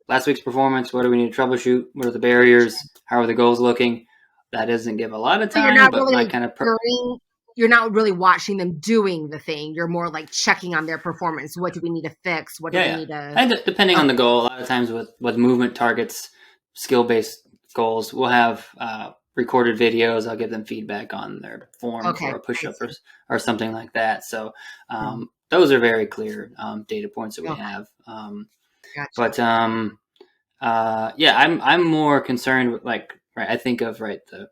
last week's performance. What do we need to troubleshoot? What are the barriers? How are the goals looking? That doesn't give a lot of time. You're not really you're not really watching them doing the thing. You're more checking on their performance. What do we need to fix? What do we need to? And depending on the goal, a lot of times with movement targets, skill-based goals, we'll have recorded videos. I'll give them feedback on their form for a push-up or something like that. So those are very clear data points that we have. Gotcha. But I'm more concerned with I think of the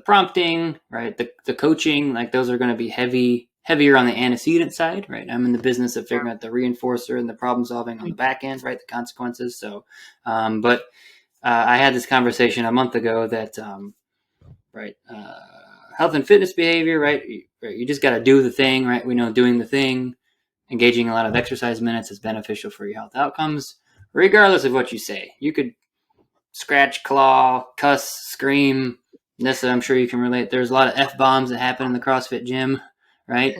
prompting, the coaching, those are going to be heavier on the antecedent side, right? I'm in the business of figuring out the reinforcer and the problem solving on the back end, right? The consequences. So, but I had this conversation a month ago that, health and fitness behavior, right? You just got to do the thing, right? We know doing the thing, engaging a lot of exercise minutes is beneficial for your health outcomes, regardless of what you say. You could scratch, claw, cuss, scream. Nessa, I'm sure you can relate. There's a lot of F-bombs that happen in the CrossFit gym, right?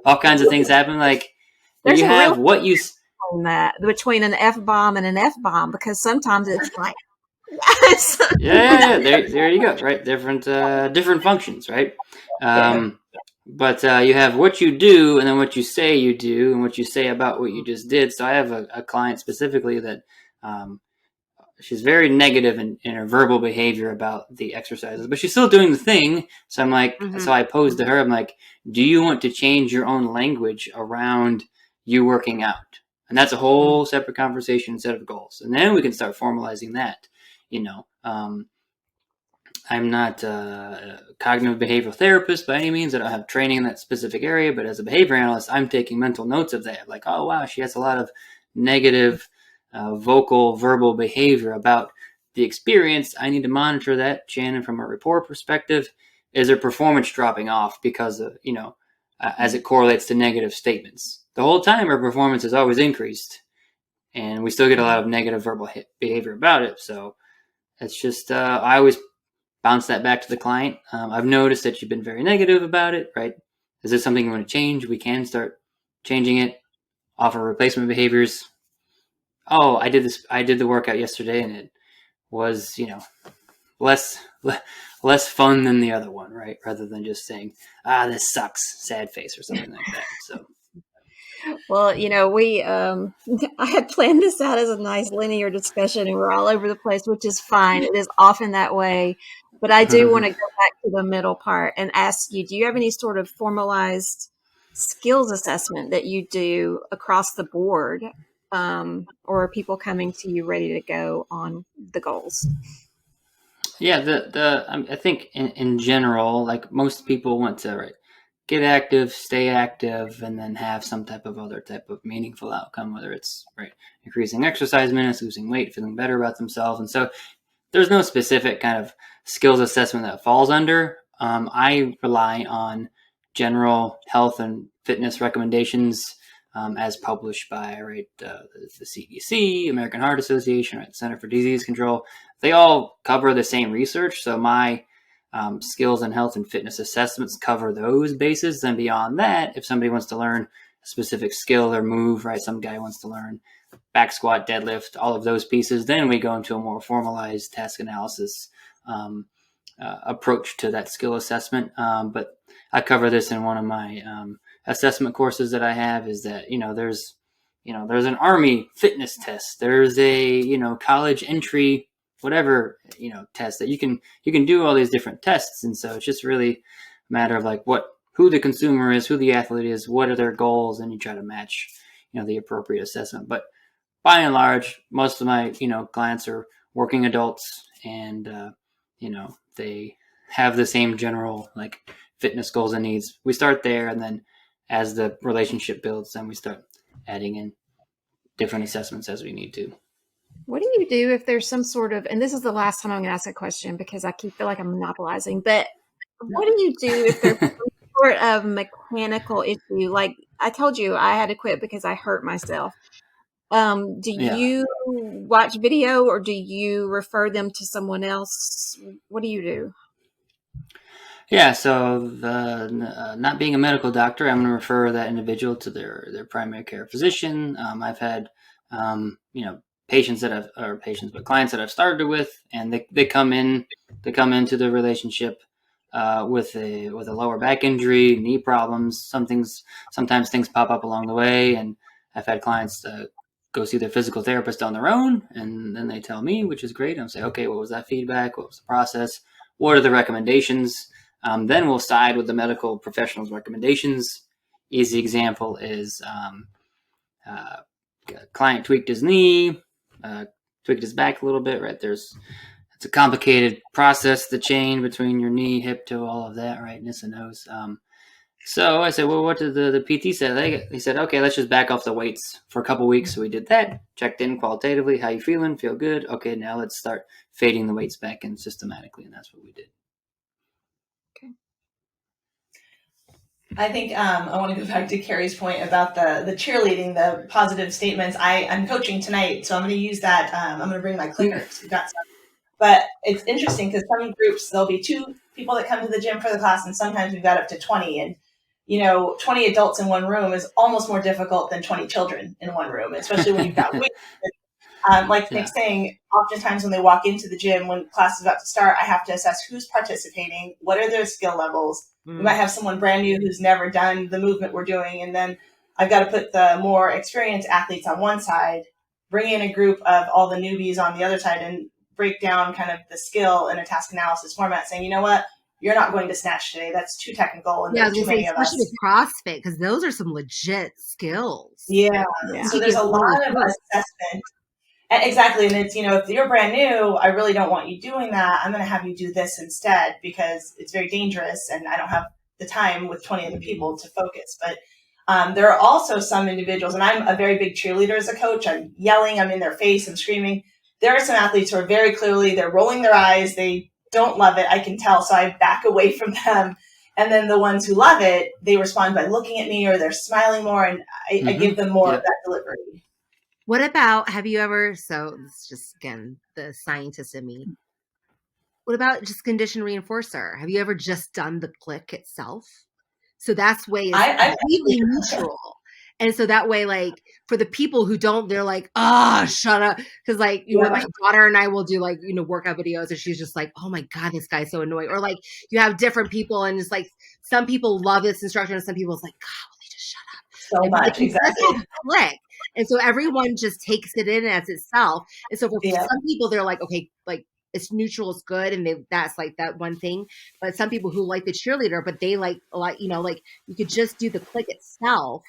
All kinds of things happen. Like, There's you a real have what you... between that, between an F bomb and an F bomb, because sometimes it's like, Yeah. There you go. Right, different functions, right? But you have what you do, and then what you say you do, and what you say about what you just did. So I have a client specifically that she's very negative in her verbal behavior about the exercises, but she's still doing the thing. So I'm like, so I posed to her, I'm like, do you want to change your own language around you working out? And that's a whole separate conversation, set of goals. And then we can start formalizing that, I'm not a cognitive behavioral therapist by any means. I don't have training in that specific area, but as a behavior analyst, I'm taking mental notes of that. Like, oh, wow, she has a lot of negative vocal, verbal behavior about the experience. I need to monitor that. Shannon, from a rapport perspective, is her performance dropping off because of, as it correlates to negative statements? The whole time her performance has always increased, and we still get a lot of negative verbal behavior about it. So it's just, I always bounce that back to the client. I've noticed that you've been very negative about it, right? Is this something you want to change? We can start changing it, offer replacement behaviors. Oh, I did the workout yesterday, and it was, less fun than the other one, right? Rather than just saying, this sucks, sad face, or something like that. So. Well, we I had planned this out as a nice linear discussion, and we're all over the place, which is fine. It is often that way, but I do want to go back to the middle part and ask you, do you have any sort of formalized skills assessment that you do across the board, or are people coming to you ready to go on the goals? Yeah, I think in general, like most people want to get active, stay active, and then have some type of other type of meaningful outcome, whether it's increasing exercise minutes, losing weight, feeling better about themselves. And so there's no specific kind of skills assessment that falls under. I rely on general health and fitness recommendations as published by the CDC, American Heart Association, Center for Disease Control. They all cover the same research. So my skills and health and fitness assessments cover those bases. And beyond that, if somebody wants to learn a specific skill or move, some guy wants to learn back squat, deadlift, all of those pieces, then we go into a more formalized task analysis approach to that skill assessment. But I cover this in one of my assessment courses that I have, is that, there's an Army fitness test. There's a, college entry, whatever, test that you can do all these different tests. And so it's just really a matter of who the consumer is, who the athlete is, what are their goals, and you try to match, the appropriate assessment. But by and large, most of my, clients are working adults, and, they have the same general fitness goals and needs. We start there, and then as the relationship builds, then we start adding in different assessments as we need to. What do you do if there's some sort of, and this is the last time I'm going to ask a question because I feel like I'm monopolizing, but what do you do if there's some sort of mechanical issue? Like I told you, I had to quit because I hurt myself. Do you watch video, or do you refer them to someone else? What do you do? Yeah, so not being a medical doctor, I'm going to refer that individual to their primary care physician. I've had, clients that I've started with, and they come into the relationship with a lower back injury, knee problems. Sometimes things pop up along the way, and I've had clients go see their physical therapist on their own, and then they tell me, which is great. I'll say, okay, what was that feedback? What was the process? What are the recommendations? Then we'll side with the medical professional's recommendations. Easy example is client tweaked his knee, tweaked his back a little bit, it's a complicated process, the chain between your knee, hip, toe, all of that, right? Nissa knows. So I said, well, what did the PT say? He said, okay, let's just back off the weights for a couple weeks. So we did that, checked in qualitatively. How you feeling? Feel good? Okay, now let's start fading the weights back in systematically. And that's what we did. Okay. I think I want to go back to Carrie's point about the cheerleading, the positive statements. I'm coaching tonight, so I'm going to use that. I'm going to bring my clicker because we've got some But it's interesting because some groups, there'll be 2 people that come to the gym for the class, and sometimes we've got up to 20. And, 20 adults in one room is almost more difficult than 20 children in one room, especially when you've got weight. Like Nick's saying, oftentimes when they walk into the gym, when class is about to start, I have to assess who's participating, what are their skill levels. We might have someone brand new who's never done the movement we're doing, and then I've got to put the more experienced athletes on one side, bring in a group of all the newbies on the other side, and break down kind of the skill in a task analysis format, saying, you know what, you're not going to snatch today. That's too technical, and there's too many of us. Especially with CrossFit, because those are some legit skills. Yeah. So there's a lot of assessment. Exactly. And it's, if you're brand new, I really don't want you doing that. I'm going to have you do this instead because it's very dangerous and I don't have the time with 20 other people to focus. But there are also some individuals, and I'm a very big cheerleader as a coach. I'm yelling, I'm in their face, I'm screaming. There are some athletes who are very clearly, they're rolling their eyes. They don't love it. I can tell. So I back away from them. And then the ones who love it, they respond by looking at me or they're smiling more. And I give them more of that delivery. What about, have you ever, so it's just, again, the scientist in me. What about just condition reinforcer? Have you ever just done the click itself? So that's way it's completely neutral. And so that way, like, for the people who don't, they're like, shut up. Because, like, my daughter and I will do, like, workout videos, and she's just like, oh, my God, this guy's so annoying. Or, like, you have different people, and it's like, some people love this instruction, and some people it's like, God, will they just shut up? So much, exactly. Click. And so everyone just takes it in as itself. And so for some people, they're like, okay, like, it's neutral, it's good, and that's like that one thing. But some people who like the cheerleader, but they like a lot, like you could just do the click itself.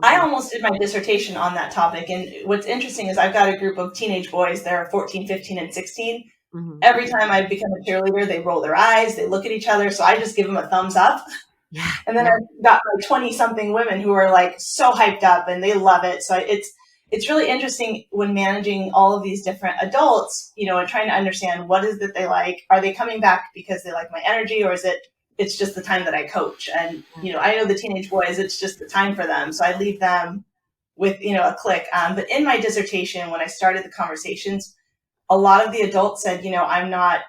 I almost did my dissertation on that topic. And what's interesting is I've got a group of teenage boys. They're 14, 15, and 16. Mm-hmm. Every time I become a cheerleader, they roll their eyes, they look at each other. So I just give them a thumbs up. Yeah. And then I've got like 20-something women who are like so hyped up and they love it. So it's really interesting when managing all of these different adults, and trying to understand what is it they like. Are they coming back because they like my energy, or is it's just the time that I coach? And, I know the teenage boys, it's just the time for them. So I leave them with, a click. But in my dissertation, when I started the conversations, a lot of the adults said, I'm not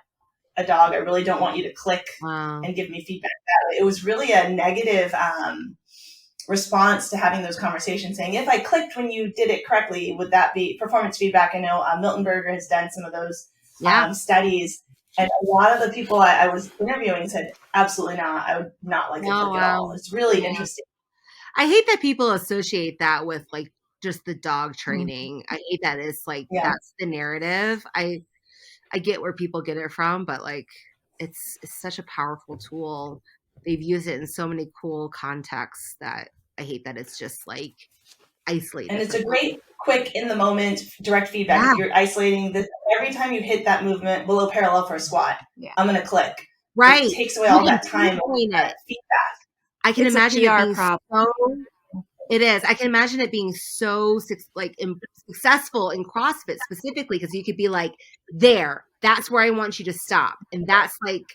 a dog. I really don't want you to click and give me feedback. It was really a negative response to having those conversations, saying, if I clicked when you did it correctly, would that be performance feedback? I know Milton Berger has done some of those studies. And a lot of the people I was interviewing said, absolutely not. I would not like to click at all. It's really interesting. I hate that people associate that with like just the dog training. I hate that it's like, that's the narrative. I get where people get it from, but like it's such a powerful tool. They've used it in so many cool contexts that I hate that it's just like isolated. And it's a great, quick, in the moment, direct feedback. Yeah. If you're isolating this, every time you hit that movement below parallel for a squat, I'm going to click. Right. It takes away all that time and that feedback. I can imagine it being so. It is. I can imagine it being so successful in CrossFit specifically, because you could be like, that's where I want you to stop. And that's like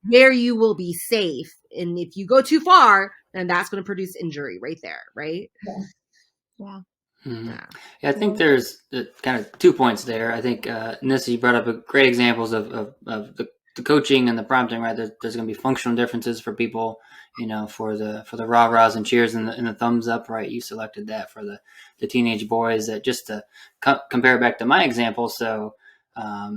where you will be safe. And if you go too far, then that's going to produce injury right there. Right. Yeah. Mm-hmm. Yeah, I think there's kind of 2 points there. I think, Nissa, you brought up great examples of the coaching and the prompting, right? There's going to be functional differences for people, for the rah-rahs and cheers and the thumbs up, right? You selected that for the teenage boys. That just to compare back to my example. So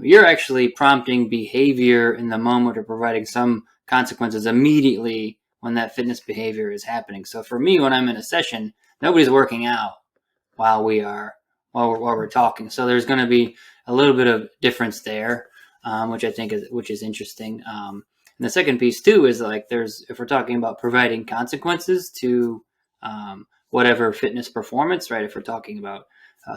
you're actually prompting behavior in the moment or providing some consequences immediately when that fitness behavior is happening. So for me, when I'm in a session, nobody's working out while we're talking. So there's going to be a little bit of difference there. Which I think is interesting. And the second piece too is like if we're talking about providing consequences to whatever fitness performance, right? If we're talking about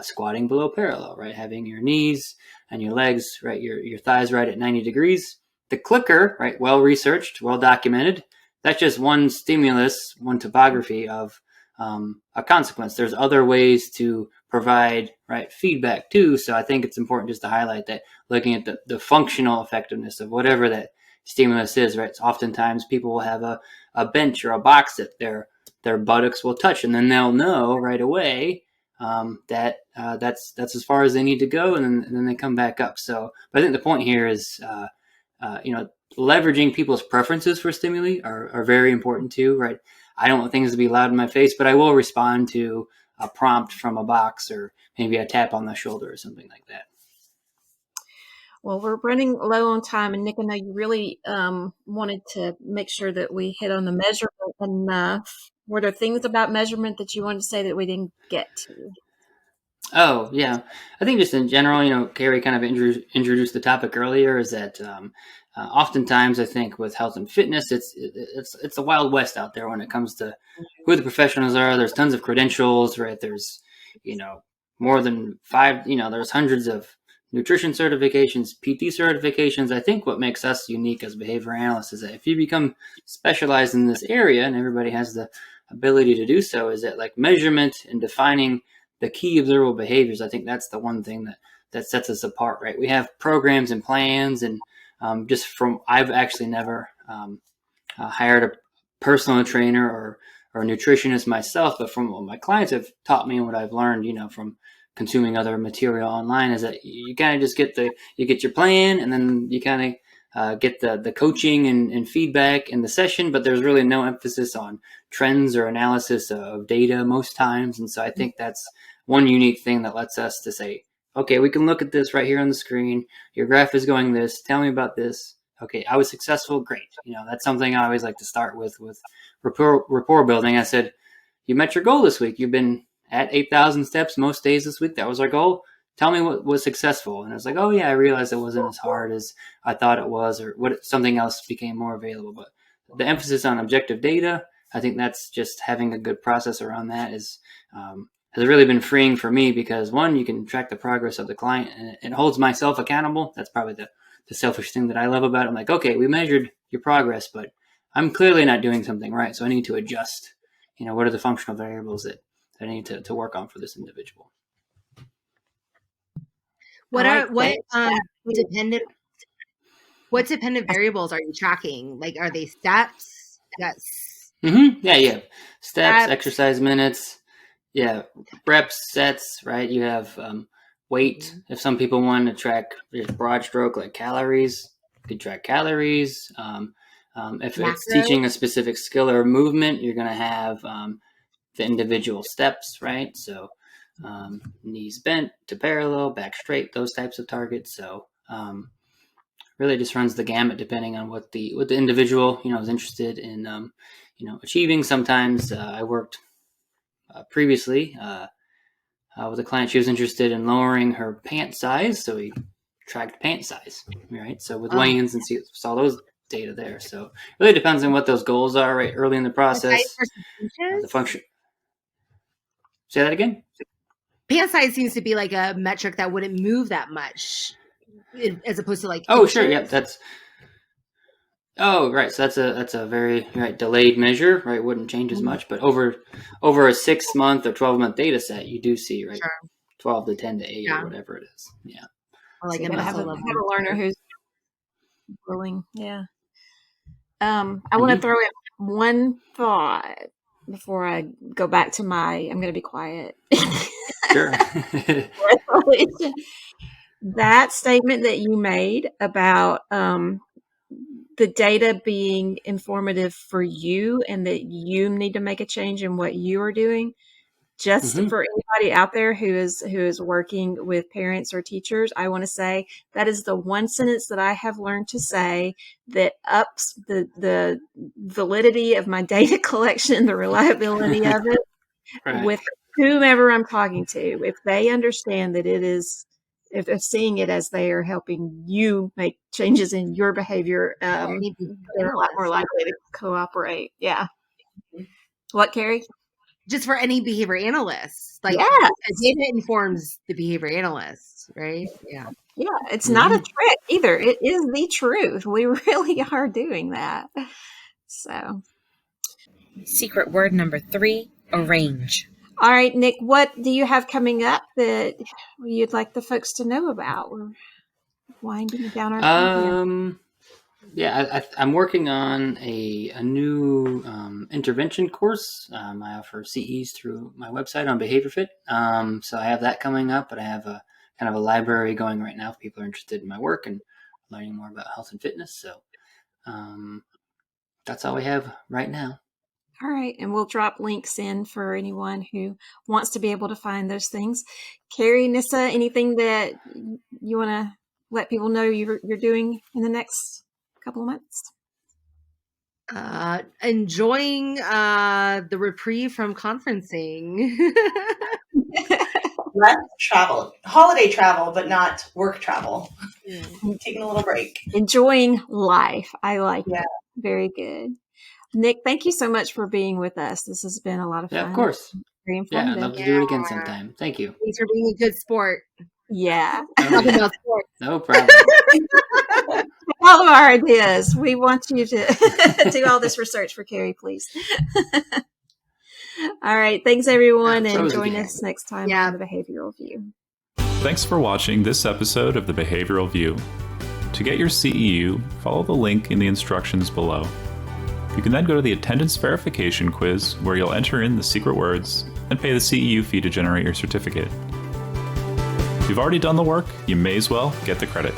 squatting below parallel, right? Having your knees and your legs, right? Your thighs right at 90 degrees. The clicker, right? Well researched, well documented. That's just one stimulus, one topography of a consequence. There's other ways to provide feedback too. So I think it's important just to highlight that, looking at the functional effectiveness of whatever that stimulus is, right? So oftentimes people will have a bench or a box that their buttocks will touch, and then they'll know right away that's as far as they need to go, and then they come back up. So, but I think the point here is, leveraging people's preferences for stimuli are very important too, right? I don't want things to be loud in my face, but I will respond to a prompt from a box or maybe a tap on the shoulder or something like that. Well, we're running low on time, and Nick, I know you really wanted to make sure that we hit on the measurement enough. Were there things about measurement that you wanted to say that we didn't get to? Oh, yeah. I think just in general, Carrie kind of introduced the topic earlier, is that oftentimes I think with health and fitness, it's a wild west out there when it comes to who the professionals are. There's tons of credentials, right? There's, more than 5, there's hundreds of nutrition certifications, PT certifications. I think what makes us unique as behavior analysts is that if you become specialized in this area, and everybody has the ability to do so, is that like measurement and defining the key observable behaviors. I think that's the one thing that sets us apart, right? We have programs and plans, and I've actually never hired a personal trainer or nutritionist myself, but from what my clients have taught me and what I've learned, from consuming other material online, is that you kind of just get your plan, and then you kind of get the coaching and feedback in the session, but there's really no emphasis on trends or analysis of data most times. And so I think that's one unique thing that lets us to say, okay, we can look at this right here on the screen. Your graph is going this. Tell me about this. Okay, I was successful. Great. That's something I always like to start with rapport building. I said, you met your goal this week. You've been at 8,000 steps most days this week. That was our goal. Tell me what was successful. And I was like, oh yeah, I realized it wasn't as hard as I thought it was, or something else became more available. But the emphasis on objective data, I think that's just having a good process around that has really been freeing for me, because one, you can track the progress of the client, and it holds myself accountable. That's probably the selfish thing that I love about it. I'm like, okay, we measured your progress, but I'm clearly not doing something right. So I need to adjust, what are the functional variables that I need to work on for this individual. What dependent variables are you tracking? Like, are they steps? Yes. Mm-hmm. Yeah. Steps, exercise minutes. Yeah. Reps, sets, right? You have weight. Mm-hmm. If some people want to track just broad stroke, like calories, you can track calories. If it's teaching a specific skill or movement, you're going to have the individual steps, right? So knees bent to parallel, back straight, those types of targets. So really just runs the gamut depending on what the individual is interested in achieving. Sometimes I worked previously with a client. She was interested in lowering her pant size, so we tracked pant size, right? So with weigh-ins and saw those data there. So it really depends on what those goals are right early in the process. The function. Say that again. Pant size seems to be like a metric that wouldn't move that much, as opposed to like. Oh, inches. Sure, yeah, that's. Oh, right. So that's a very delayed measure, right? Wouldn't change as much, but over a 6-month or 12-month data set, you do see 12 to 10 to 8 or whatever it is. Yeah. Or like so have a learner who's willing. Yeah. I want to throw in one thought before I go back to I'm going to be quiet. Sure. That statement that you made about the data being informative for you, and that you need to make a change in what you are doing, just for anybody out there who is working with parents or teachers, I want to say that is the one sentence that I have learned to say that ups the validity of my data collection, the reliability of it with whomever I'm talking to. If they understand that it is, if they're seeing it as they are helping you make changes in your behavior, they're a lot more likely to cooperate. Yeah. What, Carrie? Just for any behavior analyst, like data informs the behavior analyst, right? Yeah. It's not a trick either. It is the truth. We really are doing that. So, secret word number 3: arrange. All right, Nick, what do you have coming up that you'd like the folks to know about? We're winding down our time here. Yeah, I'm working on a new intervention course. I offer CEs through my website on Behavior Fit. So I have that coming up, but I have a kind of a library going right now if people are interested in my work and learning more about health and fitness. So that's all we have right now. All right. And we'll drop links in for anyone who wants to be able to find those things. Carrie, Nissa, anything that you want to let people know you're doing in the next couple of months? Enjoying the reprieve from conferencing. Less travel, holiday travel, but not work travel. Yeah. Taking a little break. Enjoying life. I like Yeah. that. Very good. Nick, thank you so much for being with us. This has been a lot of fun. Yeah, of course. Very Yeah, I'd informative. love to do it again sometime. Thank you. Thanks for being a good sport. Yeah. Talking about sports. No problem. All of our ideas. We want you to do all this research for Carrie, please. All right. Thanks, everyone. Yeah, and always a join game. us next time Yeah. on the Behavioral View. Thanks for watching this episode of the Behavioral View. To get your CEU, follow the link in the instructions below. You can then go to the attendance verification quiz where you'll enter in the secret words and pay the CEU fee to generate your certificate. If you've already done the work, you may as well get the credit.